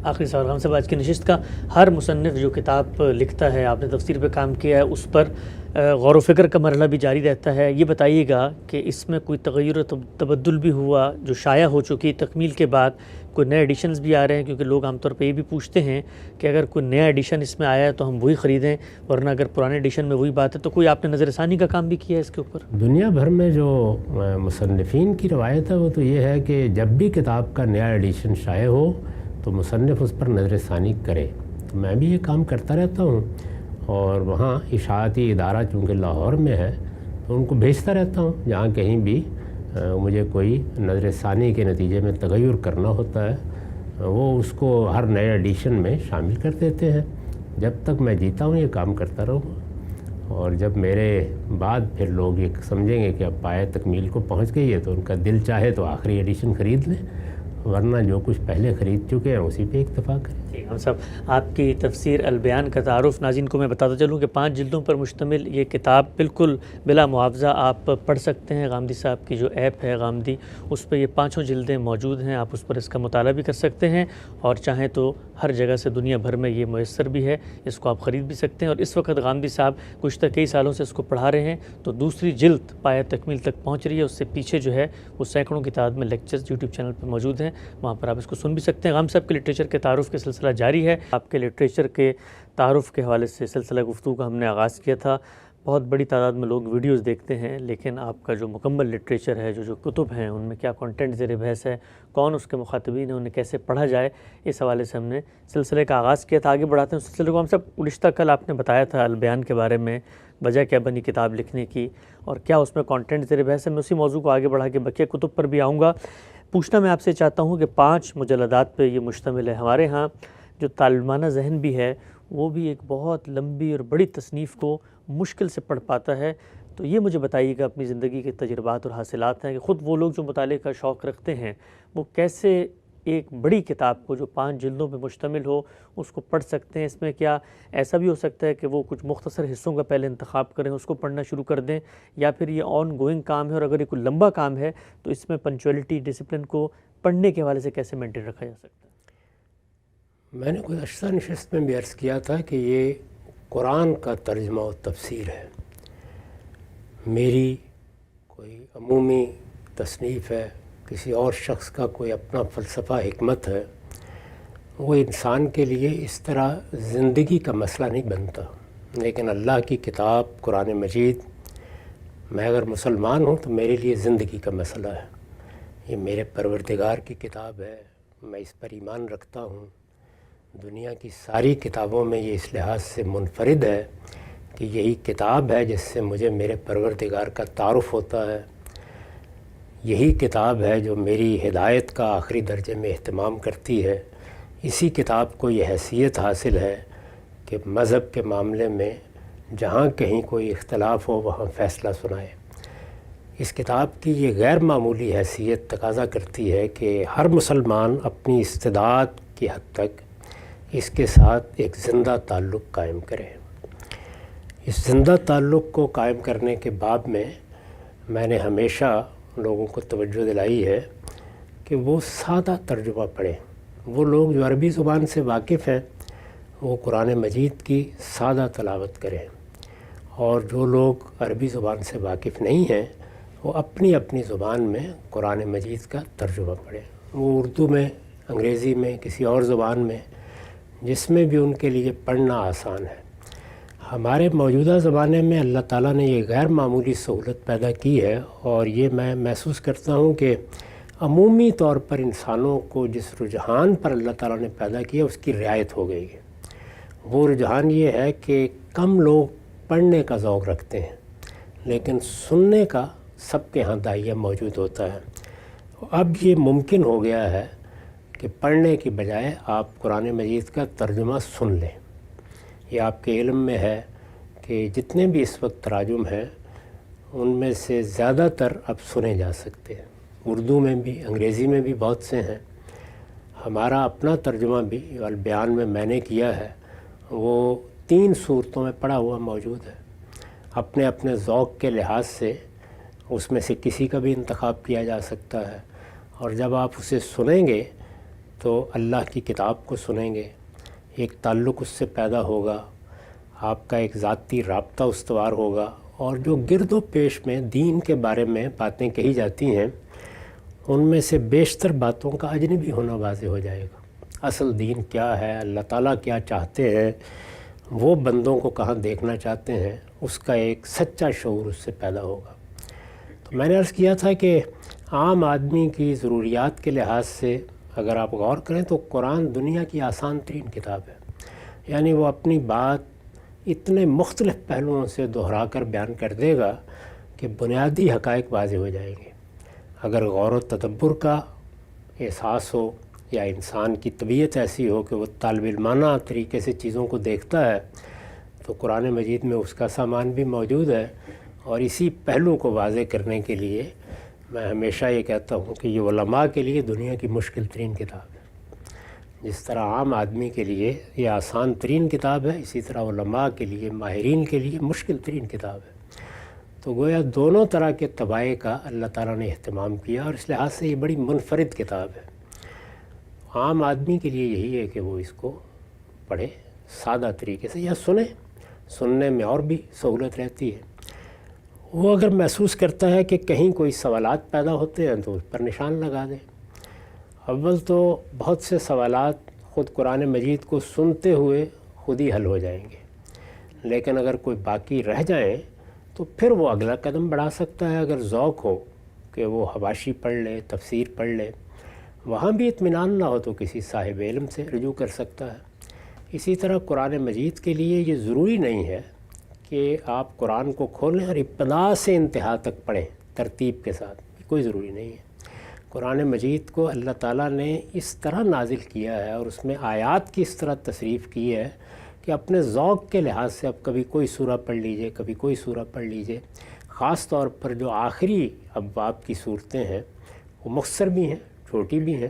آخری سوال ہم سے آج کی نشست کا، ہر مصنف جو کتاب لکھتا ہے، آپ نے تفسیر پہ کام کیا ہے، اس پر غور و فکر کا مرحلہ بھی جاری رہتا ہے، یہ بتائیے گا کہ اس میں کوئی تغیر و تبدل بھی ہوا جو شائع ہو چکی تکمیل کے بعد؟ کوئی نئے ایڈیشنز بھی آ رہے ہیں؟ کیونکہ لوگ عام طور پہ یہ بھی پوچھتے ہیں کہ اگر کوئی نیا ایڈیشن اس میں آیا ہے تو ہم وہی خریدیں، ورنہ اگر پرانے ایڈیشن میں وہی بات ہے تو کوئی آپ نے نظر ثانی کا کام بھی کیا ہے اس کے اوپر؟ دنیا بھر میں جو مصنفین کی روایت ہے وہ تو یہ ہے کہ جب بھی کتاب کا نیا ایڈیشن شائع ہو تو مصنف اس پر نظر ثانی کرے۔ تو میں بھی یہ کام کرتا رہتا ہوں، اور وہاں اشاعتی ادارہ چونکہ لاہور میں ہے تو ان کو بھیجتا رہتا ہوں، جہاں کہیں بھی مجھے کوئی نظر ثانی کے نتیجے میں تغیر کرنا ہوتا ہے وہ اس کو ہر نئے ایڈیشن میں شامل کر دیتے ہیں۔ جب تک میں جیتا ہوں یہ کام کرتا رہوں گا، اور جب میرے بعد پھر لوگ یہ سمجھیں گے کہ اب پایہ تکمیل کو پہنچ گئی ہے تو ان کا دل چاہے تو آخری ایڈیشن خرید لیں، ورنہ جو کچھ پہلے خرید چکے ہیں اسی پہ اکتفا کریں۔ ہم صاحب آپ کی تفسیر البیان کا تعارف ناظرین کو میں بتاتا چلوں کہ 5 جلدوں پر مشتمل یہ کتاب بالکل بلا معاوضہ آپ پڑھ سکتے ہیں۔ غامدی صاحب کی جو ایپ ہے غامدی، اس پہ یہ 5 جلدیں موجود ہیں، آپ اس پر اس کا مطالعہ بھی کر سکتے ہیں، اور چاہیں تو ہر جگہ سے دنیا بھر میں یہ میسر بھی ہے، اس کو آپ خرید بھی سکتے ہیں۔ اور اس وقت غامدی صاحب گزشتہ کئی سالوں سے اس کو پڑھا رہے ہیں، تو دوسری جلد پایہ تکمیل تک پہنچ رہی ہے۔ اس سے پیچھے جو ہے وہ سینکڑوں کی تعداد میں لیکچرز یوٹیوب چینل پہ موجود ہیں، وہاں پر آپ اس کو سن بھی سکتے ہیں۔ غام صاحب کے لٹریچر کے تعارف کے سلسلہ جاری ہے۔ آپ کے لٹریچر کے تعارف کے حوالے سے سلسلہ گفتگو کا ہم نے آغاز کیا تھا۔ بہت بڑی تعداد میں لوگ ویڈیوز دیکھتے ہیں، لیکن آپ کا جو مکمل لٹریچر ہے، جو کتب ہیں، ان میں کیا کنٹینٹ زیر بحث ہے، کون اس کے مخاطبین ہیں، انہیں کیسے پڑھا جائے، اس حوالے سے ہم نے سلسلے کا آغاز کیا تھا۔ آگے بڑھاتے ہیں اس سلسلے کو۔ ہم سب گزشتہ کل آپ نے بتایا تھا البیان کے بارے میں، وجہ کیا بنی کتاب لکھنے کی اور کیا اس میں کنٹینٹ زیر بحث ہے۔ میں اسی موضوع کو آگے بڑھا کے بقیہ کتب پر بھی آؤں گا۔ پوچھنا میں آپ سے چاہتا ہوں کہ 5 مجلدات پہ یہ مشتمل ہے۔ ہمارے ہاں جو طالبانہ ذہن بھی ہے، وہ بھی ایک بہت لمبی اور بڑی تصنیف کو مشکل سے پڑھ پاتا ہے۔ تو یہ مجھے بتائیے گا، اپنی زندگی کے تجربات اور حاصلات ہیں کہ خود وہ لوگ جو مطالعے کا شوق رکھتے ہیں، وہ کیسے ایک بڑی کتاب کو جو 5 جلدوں پہ مشتمل ہو اس کو پڑھ سکتے ہیں۔ اس میں کیا ایسا بھی ہو سکتا ہے کہ وہ کچھ مختصر حصوں کا پہلے انتخاب کریں، اس کو پڑھنا شروع کر دیں، یا پھر یہ آن گوئنگ کام ہے، اور اگر یہ کوئی لمبا کام ہے تو اس میں پنچویلٹی، ڈسپلن کو پڑھنے کے حوالے سے کیسے مینٹین رکھا جا سکتا ہے؟ میں نے گزشتہ نشست میں بھی عرض کیا تھا کہ یہ قرآن کا ترجمہ و تفسیر ہے، میری کوئی عمومی تصنیف ہے، کسی اور شخص کا کوئی اپنا فلسفہ حکمت ہے، وہ انسان کے لیے اس طرح زندگی کا مسئلہ نہیں بنتا۔ لیکن اللہ کی کتاب قرآن مجید، میں اگر مسلمان ہوں تو میرے لیے زندگی کا مسئلہ ہے۔ یہ میرے پروردگار کی کتاب ہے، میں اس پر ایمان رکھتا ہوں۔ دنیا کی ساری کتابوں میں یہ اس لحاظ سے منفرد ہے کہ یہی کتاب ہے جس سے مجھے میرے پروردگار کا تعارف ہوتا ہے۔ یہی کتاب ہے جو میری ہدایت کا آخری درجے میں اہتمام کرتی ہے۔ اسی کتاب کو یہ حیثیت حاصل ہے کہ مذہب کے معاملے میں جہاں کہیں کوئی اختلاف ہو وہاں فیصلہ سنائے۔ اس کتاب کی یہ غیر معمولی حیثیت تقاضا کرتی ہے کہ ہر مسلمان اپنی استطاعت کی حد تک اس کے ساتھ ایک زندہ تعلق قائم کرے۔ اس زندہ تعلق کو قائم کرنے کے باب میں نے ہمیشہ لوگوں کو توجہ دلائی ہے کہ وہ سادہ ترجمہ پڑھیں۔ وہ لوگ جو عربی زبان سے واقف ہیں وہ قرآن مجید کی سادہ تلاوت کریں، اور جو لوگ عربی زبان سے واقف نہیں ہیں وہ اپنی اپنی زبان میں قرآن مجید کا ترجمہ پڑھیں، وہ اردو میں، انگریزی میں، کسی اور زبان میں، جس میں بھی ان کے لیے پڑھنا آسان ہے۔ ہمارے موجودہ زمانے میں اللہ تعالیٰ نے یہ غیر معمولی سہولت پیدا کی ہے، اور یہ میں محسوس کرتا ہوں کہ عمومی طور پر انسانوں کو جس رجحان پر اللہ تعالیٰ نے پیدا کیا اس کی رعایت ہو گئی ہے۔ وہ رجحان یہ ہے کہ کم لوگ پڑھنے کا ذوق رکھتے ہیں، لیکن سننے کا سب کے ہاں داعیہ موجود ہوتا ہے۔ اب یہ ممکن ہو گیا ہے کہ پڑھنے کی بجائے آپ قرآن مجید کا ترجمہ سن لیں۔ یہ آپ کے علم میں ہے کہ جتنے بھی اس وقت تراجم ہیں ان میں سے زیادہ تر اب سنے جا سکتے ہیں، اردو میں بھی، انگریزی میں بھی بہت سے ہیں۔ ہمارا اپنا ترجمہ بھی البیان میں نے کیا ہے، وہ 3 صورتوں میں پڑھا ہوا موجود ہے۔ اپنے اپنے ذوق کے لحاظ سے اس میں سے کسی کا بھی انتخاب کیا جا سکتا ہے، اور جب آپ اسے سنیں گے تو اللہ کی کتاب کو سنیں گے، ایک تعلق اس سے پیدا ہوگا، آپ کا ایک ذاتی رابطہ استوار ہوگا، اور جو گرد و پیش میں دین کے بارے میں باتیں کہی جاتی ہیں ان میں سے بیشتر باتوں کا اجنبی ہونا واضح ہو جائے گا۔ اصل دین کیا ہے، اللہ تعالیٰ کیا چاہتے ہیں، وہ بندوں کو کہاں دیکھنا چاہتے ہیں، اس کا ایک سچا شعور اس سے پیدا ہوگا۔ تو میں نے عرض کیا تھا کہ عام آدمی کی ضروریات کے لحاظ سے اگر آپ غور کریں تو قرآن دنیا کی آسان ترین کتاب ہے، یعنی وہ اپنی بات اتنے مختلف پہلوؤں سے دہرا کر بیان کر دے گا کہ بنیادی حقائق واضح ہو جائیں گے۔ اگر غور و تدبر کا احساس ہو یا انسان کی طبیعت ایسی ہو کہ وہ طالب علمانہ طریقے سے چیزوں کو دیکھتا ہے تو قرآن مجید میں اس کا سامان بھی موجود ہے، اور اسی پہلو کو واضح کرنے کے لیے میں ہمیشہ یہ کہتا ہوں کہ یہ علماء کے لیے دنیا کی مشکل ترین کتاب ہے، جس طرح عام آدمی کے لیے یہ آسان ترین کتاب ہے، اسی طرح علماء کے لیے، ماہرین کے لیے مشکل ترین کتاب ہے۔ تو گویا دونوں طرح کے طبائع کا اللہ تعالیٰ نے اہتمام کیا، اور اس لحاظ سے یہ بڑی منفرد کتاب ہے۔ عام آدمی کے لیے یہی ہے کہ وہ اس کو پڑھے سادہ طریقے سے، یا سننے میں اور بھی سہولت رہتی ہے۔ وہ اگر محسوس کرتا ہے کہ کہیں کوئی سوالات پیدا ہوتے ہیں تو اس پر نشان لگا دے۔ اول تو بہت سے سوالات خود قرآن مجید کو سنتے ہوئے خود ہی حل ہو جائیں گے، لیکن اگر کوئی باقی رہ جائیں تو پھر وہ اگلا قدم بڑھا سکتا ہے، اگر ذوق ہو کہ وہ حواشی پڑھ لے، تفسیر پڑھ لے، وہاں بھی اطمینان نہ ہو تو کسی صاحب علم سے رجوع کر سکتا ہے۔ اسی طرح قرآن مجید کے لیے یہ ضروری نہیں ہے کہ آپ قرآن کو کھولیں اور ابتدا سے انتہا تک پڑھیں ترتیب کے ساتھ، کوئی ضروری نہیں ہے۔ قرآن مجید کو اللہ تعالیٰ نے اس طرح نازل کیا ہے اور اس میں آیات کی اس طرح تصریف کی ہے کہ اپنے ذوق کے لحاظ سے اب کبھی کوئی سورہ پڑھ لیجئے، کبھی کوئی سورہ پڑھ لیجئے۔ خاص طور پر جو آخری ابواب کی صورتیں ہیں وہ مختصر بھی ہیں، چھوٹی بھی ہیں،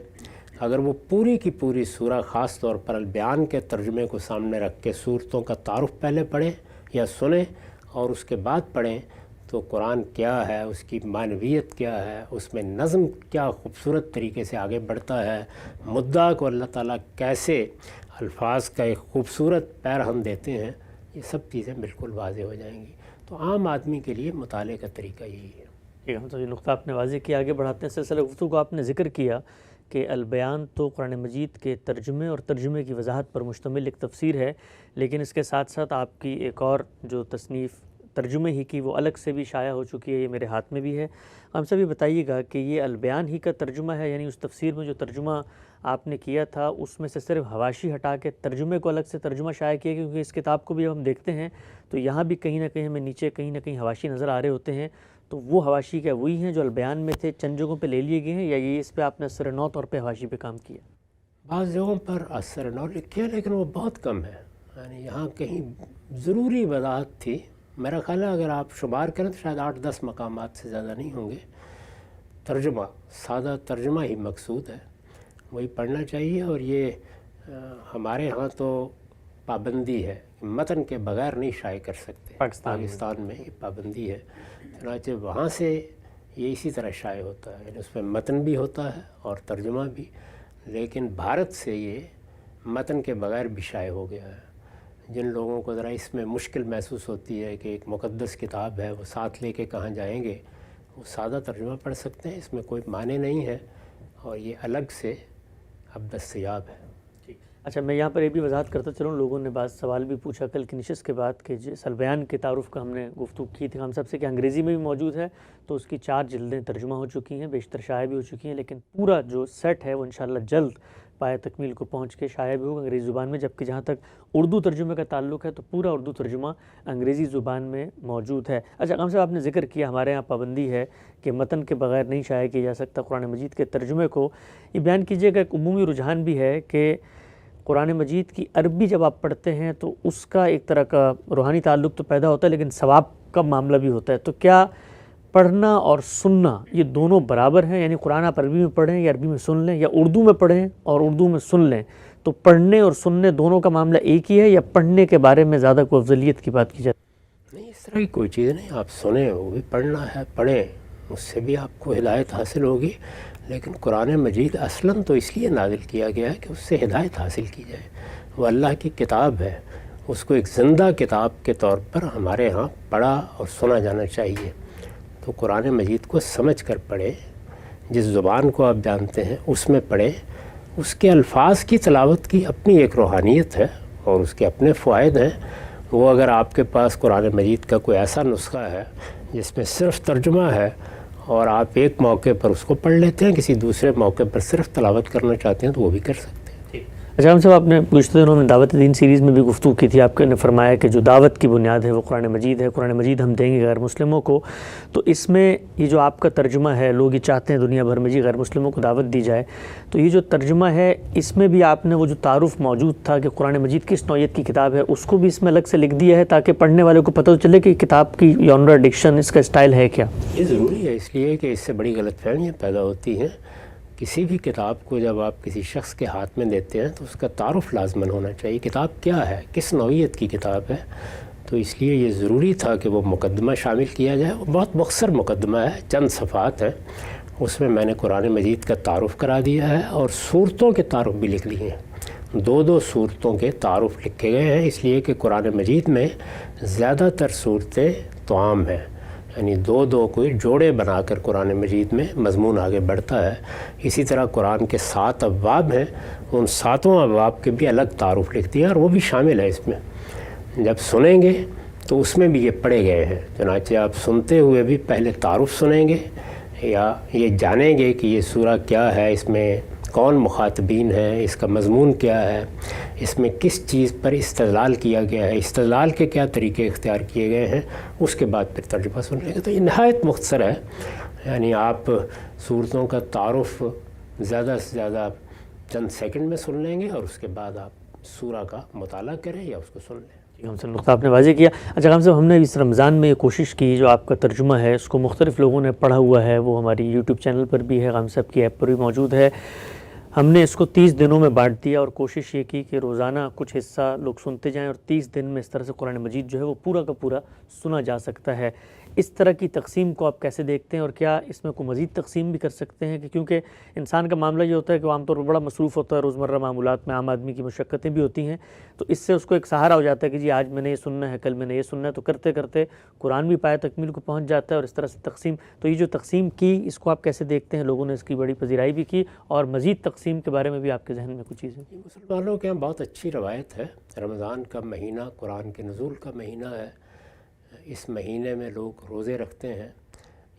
اگر وہ پوری کی پوری سورہ خاص طور پر البیان کے ترجمے کو سامنے رکھ کے صورتوں کا تعارف پہلے پڑھیں یا سنیں اور اس کے بعد پڑھیں تو قرآن کیا ہے، اس کی معنویت کیا ہے، اس میں نظم کیا خوبصورت طریقے سے آگے بڑھتا ہے، مدعا کو اللہ تعالیٰ کیسے الفاظ کا ایک خوبصورت پیرہن دیتے ہیں، یہ سب چیزیں بالکل واضح ہو جائیں گی۔ تو عام آدمی کے لیے مطالعے کا طریقہ یہی ہے۔ ٹھیک ہے، تو یہ نقطہ آپ نے واضح کیا، آگے بڑھاتے ہیں سلسلہ گفتگو کو۔ آپ نے ذکر کیا کہ البیان تو قرآن مجید کے ترجمے اور ترجمے کی وضاحت پر مشتمل ایک تفسیر ہے، لیکن اس کے ساتھ ساتھ آپ کی ایک اور جو تصنیف ترجمے ہی کی وہ الگ سے بھی شائع ہو چکی ہے، یہ میرے ہاتھ میں بھی ہے۔ ہم سے بھی بتائیے گا کہ یہ البیان ہی کا ترجمہ ہے، یعنی اس تفسیر میں جو ترجمہ آپ نے کیا تھا اس میں سے صرف حواشی ہٹا کے ترجمے کو الگ سے ترجمہ شائع کیا، کیونکہ اس کتاب کو بھی ہم دیکھتے ہیں تو یہاں بھی کہیں نہ کہیں ہمیں نیچے کہیں نہ کہیں حواشی نظر آ رہے ہوتے ہیں، تو وہ حواشی کیا وہی ہیں جو البیان میں تھے، چند جگہوں پہ لے لیے گئے ہیں، یا یہ اس پہ آپ نے اثر نو طور پہ حواشی پہ کام کیا؟ بعض جگہوں پر اثر نو لکھے ہیں لیکن وہ بہت کم ہے، یعنی یہاں کہیں ضروری وضاحت تھی۔ میرا خیال ہے اگر آپ شمار کریں تو شاید 8-10 مقامات سے زیادہ نہیں ہوں گے۔ ترجمہ، سادہ ترجمہ ہی مقصود ہے، وہی پڑھنا چاہیے، اور یہ ہمارے ہاں تو پابندی ہے، متن کے بغیر نہیں شائع کر سکتے، پاکستان میں یہ پابندی ہے، چنانچہ وہاں سے یہ اسی طرح شائع ہوتا ہے، یعنی اس میں متن بھی ہوتا ہے اور ترجمہ بھی، لیکن بھارت سے یہ متن کے بغیر بھی شائع ہو گیا ہے۔ جن لوگوں کو ذرا اس میں مشکل محسوس ہوتی ہے کہ ایک مقدس کتاب ہے وہ ساتھ لے کے کہاں جائیں گے، وہ سادہ ترجمہ پڑھ سکتے ہیں، اس میں کوئی معنی نہیں ہے، اور یہ الگ سے اب دستیاب ہے۔ اچھا، میں یہاں پر یہ بھی وضاحت کرتا چلوں، لوگوں نے بعض سوال بھی پوچھا کل کی نشست کے بعد کہ جس البیان کے تعارف کا ہم نے گفتگو کی تھی ہم سب سے کہ انگریزی میں بھی موجود ہے، تو اس کی 4 جلدیں ترجمہ ہو چکی ہیں، بیشتر شائع بھی ہو چکی ہیں، لیکن پورا جو سیٹ ہے وہ انشاءاللہ جلد پائے تکمیل کو پہنچ کے شائع بھی ہوگا انگریزی زبان میں، جبکہ جہاں تک اردو ترجمے کا تعلق ہے تو پورا اردو ترجمہ انگریزی زبان میں موجود ہے۔ اچھا غم صاحب، آپ نے ذکر کیا ہمارے یہاں پابندی ہے کہ متن کے بغیر نہیں شائع کیا جا سکتا قرآن مجید کے ترجمے کو، یہ بیان کیجیے گا ایک عمومی رجحان بھی ہے کہ قرآن مجید کی عربی جب آپ پڑھتے ہیں تو اس کا ایک طرح کا روحانی تعلق تو پیدا ہوتا ہے لیکن ثواب کا معاملہ بھی ہوتا ہے، تو کیا پڑھنا اور سننا یہ دونوں برابر ہیں؟ یعنی قرآن آپ عربی میں پڑھیں یا عربی میں سن لیں، یا اردو میں پڑھیں اور اردو میں سن لیں، تو پڑھنے اور سننے دونوں کا معاملہ ایک ہی ہے، یا پڑھنے کے بارے میں زیادہ کوئی افضلیت کی بات کی جاتی ہے؟ نہیں، اس طرح کی کوئی چیز نہیں، آپ سنیں، وہ بھی پڑھنا ہے، پڑھیں، اس سے بھی آپ کو ہدایت حاصل ہوگی، لیکن قرآن مجید اصلاً تو اس لیے نازل کیا گیا ہے کہ اس سے ہدایت حاصل کی جائے، وہ اللہ کی کتاب ہے، اس کو ایک زندہ کتاب کے طور پر ہمارے ہاں پڑھا اور سنا جانا چاہیے۔ تو قرآن مجید کو سمجھ کر پڑھیں، جس زبان کو آپ جانتے ہیں اس میں پڑھیں، اس کے الفاظ کی تلاوت کی اپنی ایک روحانیت ہے اور اس کے اپنے فوائد ہیں۔ وہ اگر آپ کے پاس قرآن مجید کا کوئی ایسا نسخہ ہے جس میں صرف ترجمہ ہے اور آپ ایک موقع پر اس کو پڑھ لیتے ہیں، کسی دوسرے موقع پر صرف تلاوت کرنا چاہتے ہیں تو وہ بھی کر سکتے ہیں۔ اچھا ہم صاحب، آپ نے گزشتہ دنوں میں دعوت دین سیریز میں بھی گفتگو کی تھی، آپ نے فرمایا کہ جو دعوت کی بنیاد ہے وہ قرآن مجید ہے، قرآن مجید ہم دیں گے غیر مسلموں کو، تو اس میں یہ جو آپ کا ترجمہ ہے، لوگ یہ چاہتے ہیں دنیا بھر میں جی غیر مسلموں کو دعوت دی جائے، تو یہ جو ترجمہ ہے اس میں بھی آپ نے وہ جو تعارف موجود تھا کہ قرآن مجید کس نوعیت کی کتاب ہے اس کو بھی اس میں الگ سے لکھ دیا ہے تاکہ پڑھنے والے کو پتہ چلے کہ کتاب کی یونر ڈکشن اس کا اسٹائل ہے کیا؟ یہ ضروری ہے، اس لیے کہ اس سے بڑی غلط فہمیاں پیدا ہوتی ہیں۔ کسی بھی کتاب کو جب آپ کسی شخص کے ہاتھ میں دیتے ہیں تو اس کا تعارف لازماً ہونا چاہیے، کتاب کیا ہے، کس نوعیت کی کتاب ہے۔ تو اس لیے یہ ضروری تھا کہ وہ مقدمہ شامل کیا جائے۔ وہ بہت مختصر مقدمہ ہے، چند صفحات ہیں، اس میں میں نے قرآن مجید کا تعارف کرا دیا ہے اور صورتوں کے تعارف بھی لکھ لیے ہیں۔ دو صورتوں کے تعارف لکھے گئے ہیں، اس لیے کہ قرآن مجید میں زیادہ تر صورتیں توام ہیں، یعنی دو کوئی جوڑے بنا کر قرآن مجید میں مضمون آگے بڑھتا ہے۔ اسی طرح قرآن کے 7 ابواب ہیں، ان 7 ابواب کے بھی الگ تعارف لکھ دیا اور وہ بھی شامل ہے اس میں۔ جب سنیں گے تو اس میں بھی یہ پڑھے گئے ہیں، چنانچہ آپ سنتے ہوئے بھی پہلے تعارف سنیں گے یا یہ جانیں گے کہ یہ سورہ کیا ہے، اس میں کون مخاطبین ہیں، اس کا مضمون کیا ہے، اس میں کس چیز پر استدلال کیا گیا ہے، استدلال کے کیا طریقے اختیار کیے گئے ہیں، اس کے بعد پھر ترجمہ سن لیں گے۔ تو یہ نہایت مختصر ہے، یعنی آپ صورتوں کا تعارف زیادہ سے زیادہ چند سیکنڈ میں سن لیں گے اور اس کے بعد آپ سورہ کا مطالعہ کریں یا اس کو سن لیں۔ غام صاحب نقطہ آپ نے واضح کیا۔ اچھا غام صاحب، ہم نے اس رمضان میں یہ کوشش کی، جو آپ کا ترجمہ ہے اس کو مختلف لوگوں نے پڑھا ہوا ہے، وہ ہماری یوٹیوب چینل پر بھی ہے، غام صاحب کی ایپ پر بھی موجود ہے۔ ہم نے اس کو 30 دنوں میں بانٹ دیا اور کوشش یہ کی کہ روزانہ کچھ حصہ لوگ سنتے جائیں اور 30 دن میں اس طرح سے قرآن مجید جو ہے وہ پورا کا پورا سنا جا سکتا ہے۔ اس طرح کی تقسیم کو آپ کیسے دیکھتے ہیں اور کیا اس میں کوئی مزید تقسیم بھی کر سکتے ہیں؟ کہ کیونکہ انسان کا معاملہ یہ ہوتا ہے کہ وہ عام طور پر بڑا مصروف ہوتا ہے، روزمرہ معمولات میں عام آدمی کی مشقتیں بھی ہوتی ہیں، تو اس سے اس کو ایک سہارا ہو جاتا ہے کہ جی آج میں نے یہ سننا ہے، کل میں نے یہ سننا ہے، تو کرتے کرتے قرآن بھی پائے تکمیل کو پہنچ جاتا ہے اور اس طرح سے تقسیم۔ تو یہ جو تقسیم کی، اس کو آپ کیسے دیکھتے ہیں؟ لوگوں نے اس کی بڑی پذیرائی بھی کی اور مزید تقسیم کے بارے میں بھی آپ کے ذہن میں کچھ چیزیں؟ مسلمانوں کے یہاں بہت اچھی روایت ہے، رمضان کا مہینہ قرآن کے نزول کا مہینہ ہے، اس مہینے میں لوگ روزے رکھتے ہیں،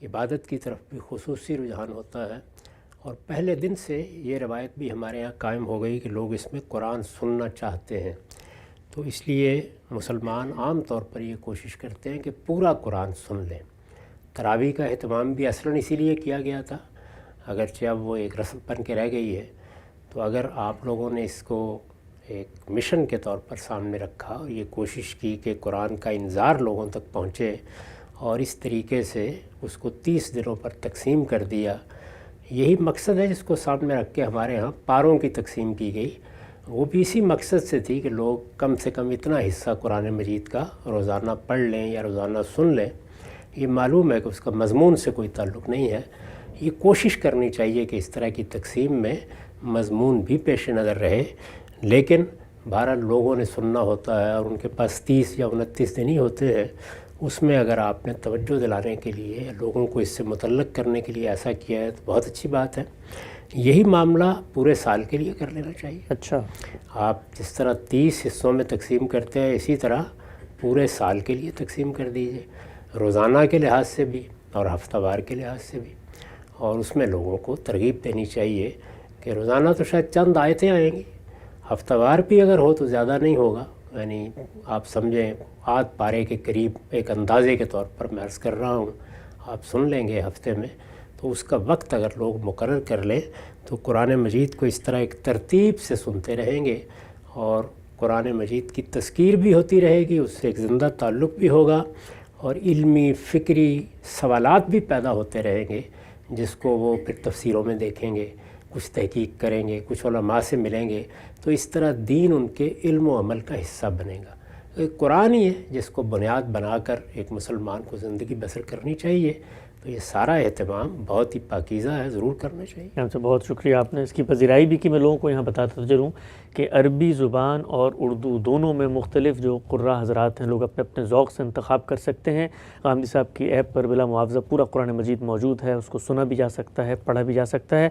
عبادت کی طرف بھی خصوصی رجحان ہوتا ہے، اور پہلے دن سے یہ روایت بھی ہمارے یہاں قائم ہو گئی کہ لوگ اس میں قرآن سننا چاہتے ہیں۔ تو اس لیے مسلمان عام طور پر یہ کوشش کرتے ہیں کہ پورا قرآن سن لیں۔ تراویح کا اہتمام بھی اصلاً اسی لیے کیا گیا تھا، اگرچہ اب وہ ایک رسم بن کے رہ گئی ہے۔ تو اگر آپ لوگوں نے اس کو ایک مشن کے طور پر سامنے رکھا اور یہ کوشش کی کہ قرآن کا انظار لوگوں تک پہنچے اور اس طریقے سے اس کو 30 دنوں پر تقسیم کر دیا، یہی مقصد ہے جس کو سامنے رکھ کے ہمارے ہاں پاروں کی تقسیم کی گئی۔ وہ بھی اسی مقصد سے تھی کہ لوگ کم سے کم اتنا حصہ قرآن مجید کا روزانہ پڑھ لیں یا روزانہ سن لیں۔ یہ معلوم ہے کہ اس کا مضمون سے کوئی تعلق نہیں ہے، یہ کوشش کرنی چاہیے کہ اس طرح کی تقسیم میں مضمون بھی پیش نظر رہے، لیکن بہرحال لوگوں نے سننا ہوتا ہے اور ان کے پاس 30 یا 29 دن ہی ہوتے ہیں۔ اس میں اگر آپ نے توجہ دلانے کے لیے یا لوگوں کو اس سے متعلق کرنے کے لیے ایسا کیا ہے تو بہت اچھی بات ہے۔ یہی معاملہ پورے سال کے لیے کر لینا چاہیے۔ اچھا، آپ جس طرح 30 حصوں میں تقسیم کرتے ہیں، اسی طرح پورے سال کے لیے تقسیم کر دیجئے، روزانہ کے لحاظ سے بھی اور ہفتہ وار کے لحاظ سے بھی۔ اور اس میں لوگوں کو ترغیب دینی چاہیے کہ روزانہ تو شاید چند آیتیں آئیں گی، ہفتہ وار بھی اگر ہو تو زیادہ نہیں ہوگا، یعنی آپ سمجھیں آدھ پارے کے قریب ایک اندازے کے طور پر میں عرض کر رہا ہوں، آپ سن لیں گے ہفتے میں، تو اس کا وقت اگر لوگ مقرر کر لیں تو قرآن مجید کو اس طرح ایک ترتیب سے سنتے رہیں گے اور قرآن مجید کی تذکیر بھی ہوتی رہے گی، اس سے ایک زندہ تعلق بھی ہوگا اور علمی فکری سوالات بھی پیدا ہوتے رہیں گے، جس کو وہ پھر تفسیروں میں دیکھیں گے، کچھ تحقیق کریں گے، کچھ علماء سے ملیں گے، تو اس طرح دین ان کے علم و عمل کا حصہ بنے گا۔ ایک قرآن ہی ہے جس کو بنیاد بنا کر ایک مسلمان کو زندگی بسر کرنی چاہیے، تو یہ سارا اہتمام بہت ہی پاکیزہ ہے، ضرور کرنا چاہیے۔ آپ سے بہت شکریہ، آپ نے اس کی پذیرائی بھی کی۔ میں لوگوں کو یہاں بتاتا چلوں کہ عربی زبان اور اردو دونوں میں مختلف جو قراء حضرات ہیں، لوگ اپنے اپنے ذوق سے انتخاب کر سکتے ہیں۔ غامدی صاحب کی ایپ پر بلا معاوضہ پورا قرآن مجید موجود ہے، اس کو سنا بھی جا سکتا ہے، پڑھا بھی جا سکتا ہے۔